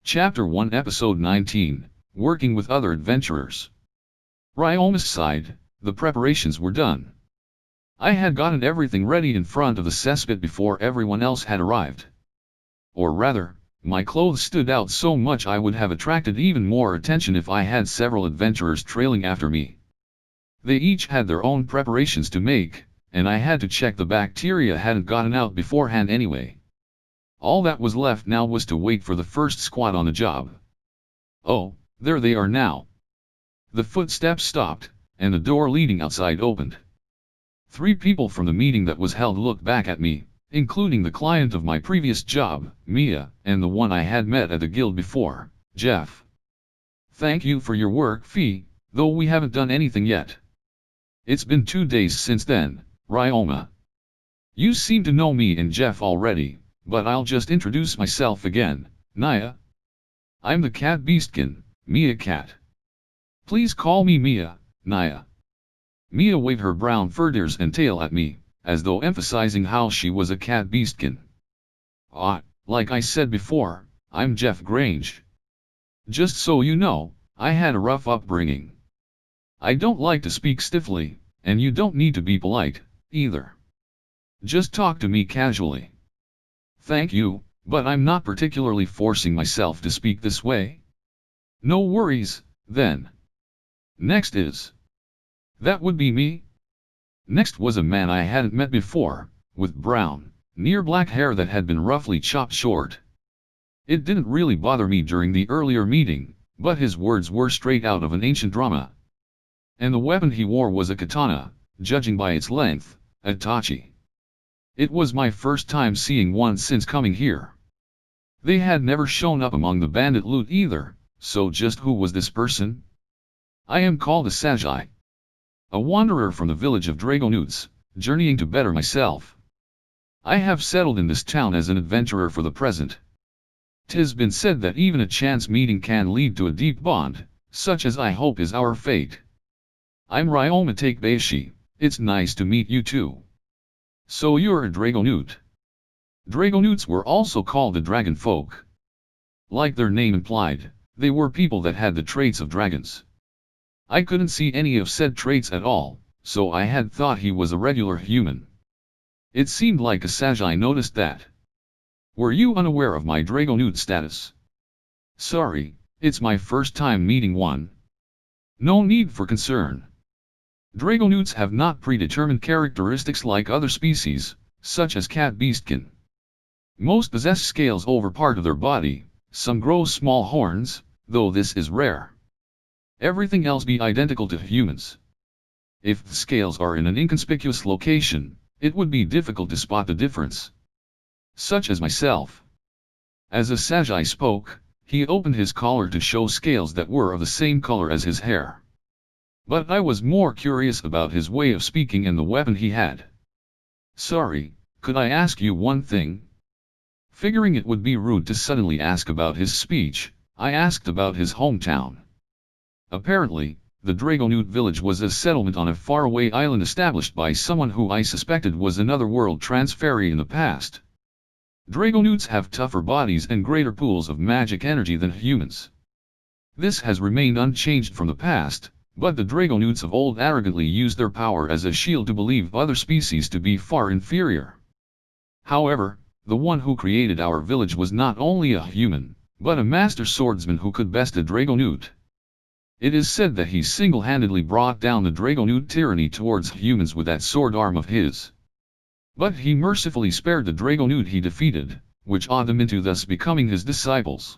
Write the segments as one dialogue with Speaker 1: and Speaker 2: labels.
Speaker 1: Chapter 1 Episode 19, Working with Other Adventurers. Ryoma sighed. The preparations were done. I had gotten everything ready in front of the cesspit before everyone else had arrived. Or rather, my clothes stood out so much I would have attracted even more attention if I had several adventurers trailing after me. They each had their own preparations to make, and I had to check the bacteria hadn't gotten out beforehand anyway. All that was left now was to wait for the first squad on the job. Oh, there they are now. The footsteps stopped, and the door leading outside opened. 3 people from the meeting that was held looked back at me, including the client of my previous job, Mia, and the one I had met at the guild before, Jeff. Thank you for your work, Fee, though we haven't done anything yet. It's been 2 days since then, Ryoma. You seem to know me and Jeff already, but I'll just introduce myself again, Naya. I'm the cat beastkin, Mia Cat. Please call me Mia, Naya. Mia waved her brown fur ears and tail at me, as though emphasizing how she was a cat beastkin. Like I said before, I'm Jeff Grange. Just so you know, I had a rough upbringing. I don't like to speak stiffly, and you don't need to be polite, either. Just talk to me casually. Thank you, but I'm not particularly forcing myself to speak this way. No worries, then. Next is. That would be me. Next was a man I hadn't met before, with brown, near black hair that had been roughly chopped short. It didn't really bother me during the earlier meeting, but his words were straight out of an ancient drama. And the weapon he wore was a katana, judging by its length, a tachi. It was my first time seeing one since coming here. They had never shown up among the bandit loot either, so just who was this person? I am called a Sajai. A wanderer from the village of Dragonutes, journeying to better myself. I have settled in this town as an adventurer for the present. 'Tis been said that even a chance meeting can lead to a deep bond, such as I hope is our fate. I'm Ryoma Takebayashi, it's nice to meet you too. So you're a Dragonute. Dragonutes were also called the dragon folk. Like their name implied, they were people that had the traits of dragons. I couldn't see any of said traits at all, so I had thought he was a regular human. It seemed like a Sajai noticed that. Were you unaware of my Dragonute status? Sorry, it's my first time meeting one. No need for concern. Dragonutes have not predetermined characteristics like other species, such as cat beastkin. Most possess scales over part of their body, some grow small horns, though this is rare. Everything else be identical to humans. If the scales are in an inconspicuous location, it would be difficult to spot the difference. Such as myself. As a Sajai spoke, he opened his collar to show scales that were of the same color as his hair. But I was more curious about his way of speaking and the weapon he had. Sorry, could I ask you one thing? Figuring it would be rude to suddenly ask about his speech, I asked about his hometown. Apparently, the Dragonute village was a settlement on a faraway island established by someone who I suspected was another world transferee in the past. Dragonutes have tougher bodies and greater pools of magic energy than humans. This has remained unchanged from the past, but the Dragonutes of old arrogantly used their power as a shield to believe other species to be far inferior. However, the one who created our village was not only a human, but a master swordsman who could best a Dragonute. It is said that he single-handedly brought down the Dragonute tyranny towards humans with that sword arm of his. But he mercifully spared the Dragonute he defeated, which awed them into thus becoming his disciples.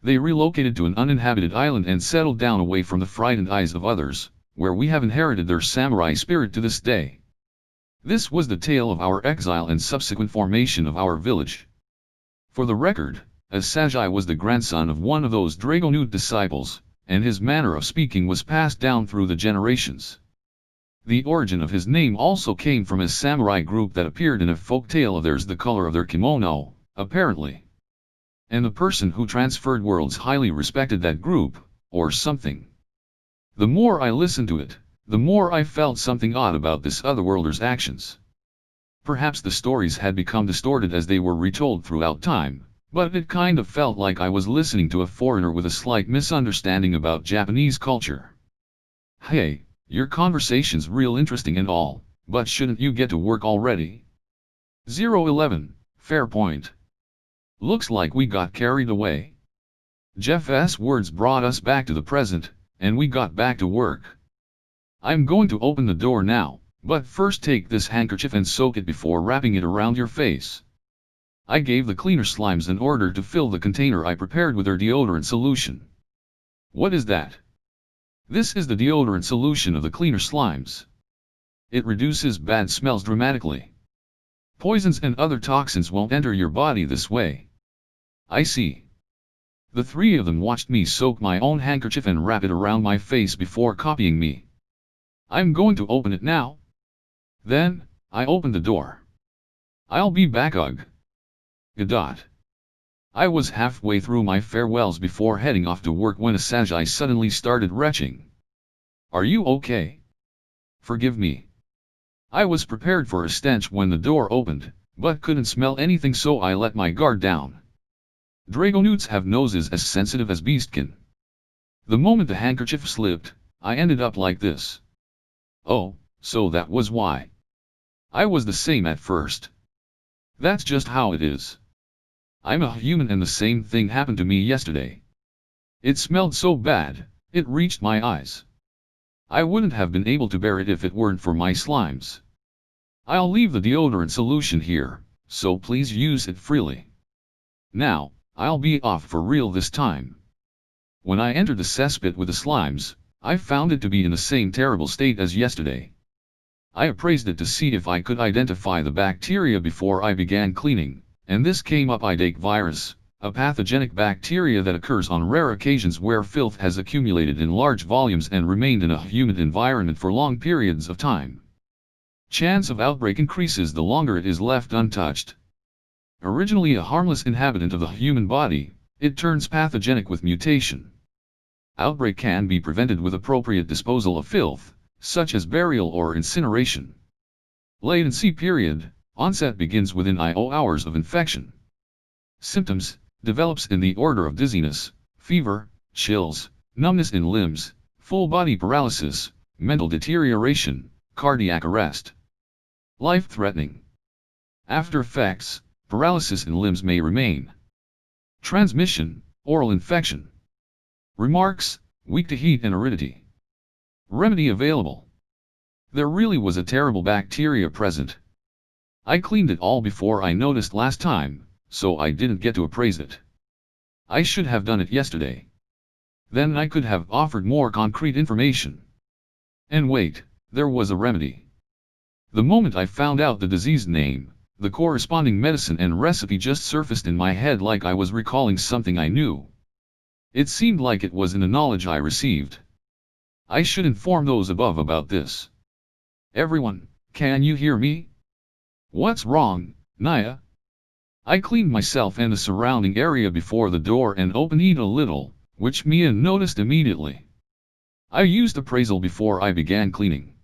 Speaker 1: They relocated to an uninhabited island and settled down away from the frightened eyes of others, where we have inherited their samurai spirit to this day. This was the tale of our exile and subsequent formation of our village. For the record, as Sajai was the grandson of one of those Dragonute disciples, and his manner of speaking was passed down through the generations. The origin of his name also came from a samurai group that appeared in a folk tale of theirs, the color of their kimono, apparently. And the person who transferred worlds highly respected that group, or something. The more I listened to it, the more I felt something odd about this otherworlder's actions. Perhaps the stories had become distorted as they were retold throughout time, But it kind of felt like I was listening to a foreigner with a slight misunderstanding about Japanese culture. Hey, your conversation's real interesting and all, but shouldn't you get to work already? 011, fair point. Looks like we got carried away. Jeff's words brought us back to the present, and we got back to work. I'm going to open the door now, but first take this handkerchief and soak it before wrapping it around your face. I gave the cleaner slimes an order to fill the container I prepared with their deodorant solution. What is that? This is the deodorant solution of the cleaner slimes. It reduces bad smells dramatically. Poisons and other toxins won't enter your body this way. I see. The three of them watched me soak my own handkerchief and wrap it around my face before copying me. I'm going to open it now. Then, I opened the door. I'll be back, ugh. Gadot. I was halfway through my farewells before heading off to work when Asagi suddenly started retching. Are you okay? Forgive me. I was prepared for a stench when the door opened, but couldn't smell anything, so I let my guard down. Dragonutes have noses as sensitive as beastkin. The moment the handkerchief slipped, I ended up like this. Oh, so that was why. I was the same at first. That's just how it is. I'm a human and the same thing happened to me yesterday. It smelled so bad, it reached my eyes. I wouldn't have been able to bear it if it weren't for my slimes. I'll leave the deodorant solution here, so please use it freely. Now, I'll be off for real this time. When I entered the cesspit with the slimes, I found it to be in the same terrible state as yesterday. I appraised it to see if I could identify the bacteria before I began cleaning, and this came up: Idake virus, a pathogenic bacteria that occurs on rare occasions where filth has accumulated in large volumes and remained in a humid environment for long periods of time. Chance of outbreak increases the longer it is left untouched. Originally a harmless inhabitant of the human body, it turns pathogenic with mutation. Outbreak can be prevented with appropriate disposal of filth, such as burial or incineration. Latency period: onset begins within IO hours of infection. Symptoms: develops in the order of dizziness, fever, chills, numbness in limbs, full body paralysis, mental deterioration, cardiac arrest. Life-threatening. After effects: paralysis in limbs may remain. Transmission: oral infection. Remarks: weak to heat and aridity. Remedy available. There really was a terrible bacteria present. I cleaned it all before I noticed last time, so I didn't get to appraise it. I should have done it yesterday. Then I could have offered more concrete information. And wait, there was a remedy. The moment I found out the disease name, the corresponding medicine and recipe just surfaced in my head like I was recalling something I knew. It seemed like it was in the knowledge I received. I should inform those above about this. Everyone, can you hear me? What's wrong, Naya? I cleaned myself and the surrounding area before the door and opened it a little, which Mia noticed immediately. I used appraisal before I began cleaning.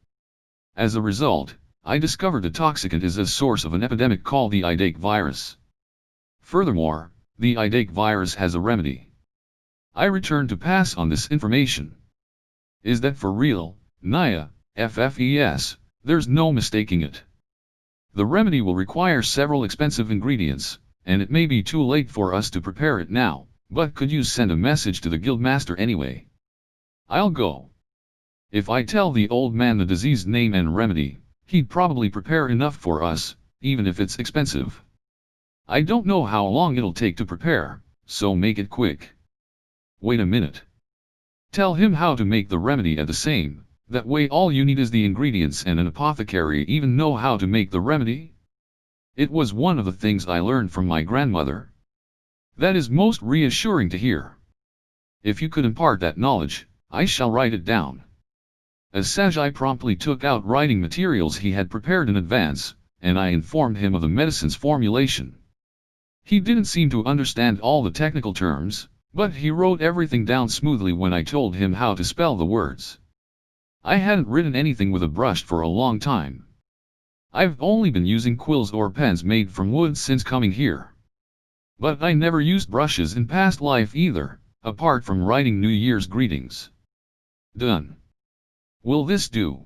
Speaker 1: As a result, I discovered the toxicant is a source of an epidemic called the Idake virus. Furthermore, the Idake virus has a remedy. I returned to pass on this information. Is that for real, Naya? FFES, there's no mistaking it. The remedy will require several expensive ingredients, and it may be too late for us to prepare it now, but could you send a message to the guildmaster anyway? I'll go. If I tell the old man the disease name and remedy, he'd probably prepare enough for us, even if it's expensive. I don't know how long it'll take to prepare, so make it quick. Wait a minute. Tell him how to make the remedy at the same. That way all you need is the ingredients and an apothecary even know how to make the remedy? It was one of the things I learned from my grandmother. That is most reassuring to hear. If you could impart that knowledge, I shall write it down. Asagi promptly took out writing materials he had prepared in advance, and I informed him of the medicine's formulation. He didn't seem to understand all the technical terms, but he wrote everything down smoothly when I told him how to spell the words. I hadn't written anything with a brush for a long time. I've only been using quills or pens made from wood since coming here. But I never used brushes in past life either, apart from writing New Year's greetings. Done. Will this do?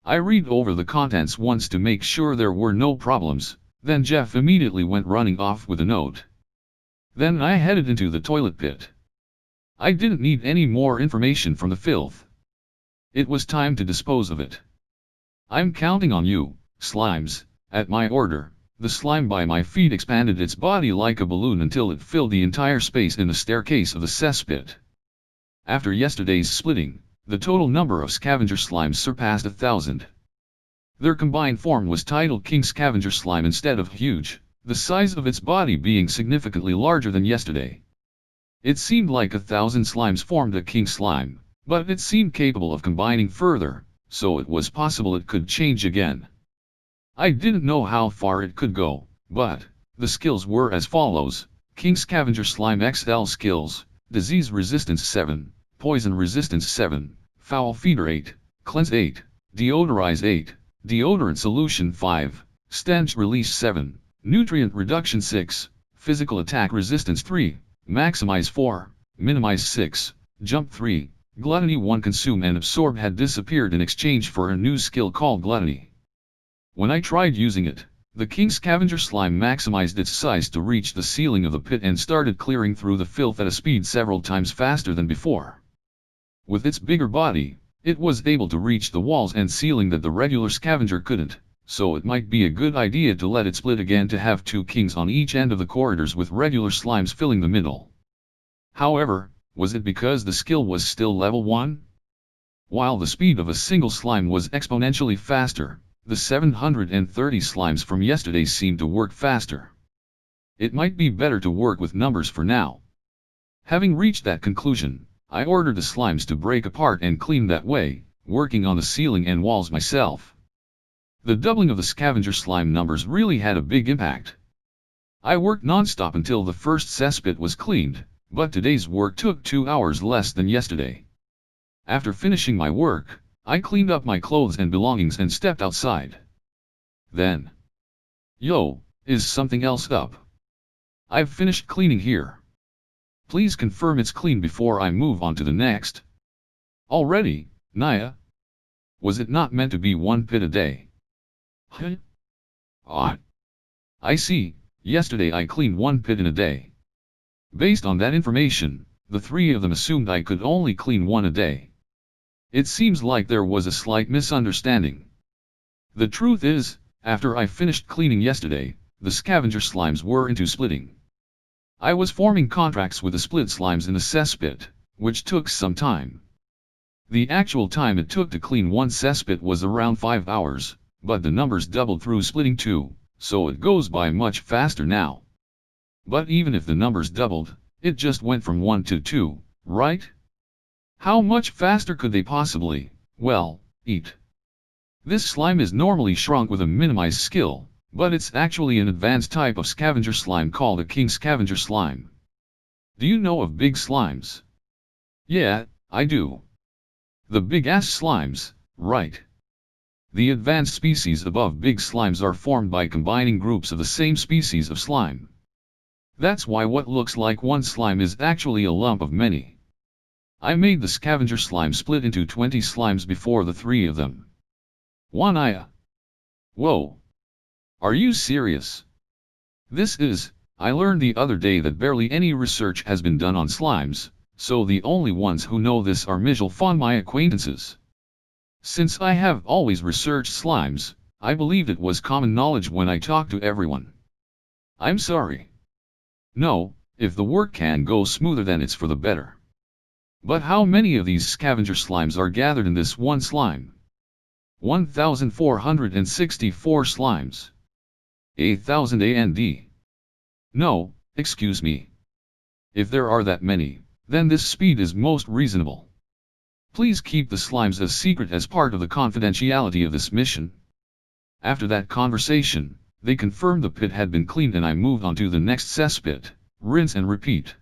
Speaker 1: I read over the contents once to make sure there were no problems, then Jeff immediately went running off with a note. Then I headed into the toilet pit. I didn't need any more information from the filth. It was time to dispose of it. I'm counting on you, slimes. At my order, the slime by my feet expanded its body like a balloon until it filled the entire space in the staircase of the cesspit. After yesterday's splitting, the total number of scavenger slimes surpassed 1,000. Their combined form was titled King Scavenger Slime instead of Huge, the size of its body being significantly larger than yesterday. It seemed like 1,000 slimes formed a king slime, but it seemed capable of combining further, so it was possible it could change again. I didn't know how far it could go, but the skills were as follows: King Scavenger Slime XL skills, Disease Resistance 7, Poison Resistance 7, Foul Feeder 8, Cleanse 8, Deodorize 8, Deodorant Solution 5, Stench Release 7, Nutrient Reduction 6, Physical Attack Resistance 3, Maximize 4, Minimize 6, Jump 3, Gluttony 1. Consume and Absorb had disappeared in exchange for a new skill called Gluttony. When I tried using it, the King Scavenger Slime maximized its size to reach the ceiling of the pit and started clearing through the filth at a speed several times faster than before. With its bigger body, it was able to reach the walls and ceiling that the regular scavenger couldn't, so it might be a good idea to let it split again to have 2 kings on each end of the corridors with regular slimes filling the middle. However, was it because the skill was still level 1? While the speed of a single slime was exponentially faster, the 730 slimes from yesterday seemed to work faster. It might be better to work with numbers for now. Having reached that conclusion, I ordered the slimes to break apart and clean that way, working on the ceiling and walls myself. The doubling of the scavenger slime numbers really had a big impact. I worked non-stop until the first cesspit was cleaned, but today's work took 2 hours less than yesterday. After finishing my work, I cleaned up my clothes and belongings and stepped outside. Then, yo, is something else up? I've finished cleaning here. Please confirm it's clean before I move on to the next. Already, Naya? Was it not meant to be 1 pit a day? Huh? Ah. I see, yesterday I cleaned 1 pit in a day. Based on that information, the 3 of them assumed I could only clean 1 a day. It seems like there was a slight misunderstanding. The truth is, after I finished cleaning yesterday, the scavenger slimes were into splitting. I was forming contracts with the split slimes in the cesspit, which took some time. The actual time it took to clean 1 cesspit was around 5 hours, but the numbers doubled through splitting too, so it goes by much faster now. But even if the numbers doubled, it just went from 1 to 2, right? How much faster could they possibly, well, eat? This slime is normally shrunk with a minimized skill, but it's actually an advanced type of scavenger slime called a King Scavenger Slime. Do you know of big slimes? Yeah, I do. The big-ass slimes, right? The advanced species above big slimes are formed by combining groups of the same species of slime. That's why what looks like 1 slime is actually a lump of many. I made the scavenger slime split into 20 slimes before the 3 of them. Wanaya. Whoa. Are you serious? I learned the other day that barely any research has been done on slimes, so the only ones who know this are Mijilfon, my acquaintances. Since I have always researched slimes, I believed it was common knowledge when I talked to everyone. I'm sorry. No, if the work can go smoother then it's for the better. But how many of these scavenger slimes are gathered in this 1 slime? 1,464 slimes. 8,000 and. No, excuse me. If there are that many, then this speed is most reasonable. Please keep the slimes as secret as part of the confidentiality of this mission. After that conversation, they confirmed the pit had been cleaned and I moved on to the next cesspit, rinse and repeat.